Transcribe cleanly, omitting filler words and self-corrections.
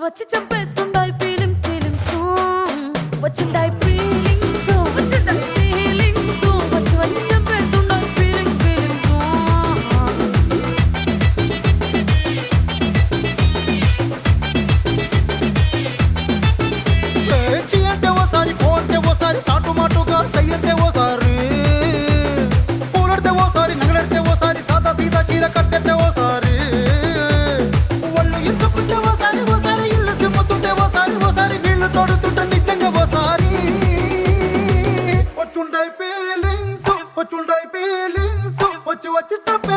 వచ్చి చంపేస్తుండాయి feelings వచ్చిండాయి feelings వచ్చిండాయి feelings వచ్చి చంపేస్తుండాయి feelings చీ అంటే ఓసారి పో అంటే ఓసారి చాటు మాటుగా సై అంటే ఓసారి పూలడితే ఓసారి నగలడితే ఓసారి సాదా సీదా చీర కట్టెత్తే ఓసారి ఒళ్ళు ఇసుకుంటే ఓసారి ఓసారి ఇల్లు సిమ్ముతుంటే ఓసారి ఓసారి నీళ్లు తోడుతుంటే నిజంగా ఓసారి వచ్చుండాయి ఫీలింగ్స్ వచ్చి తప్ప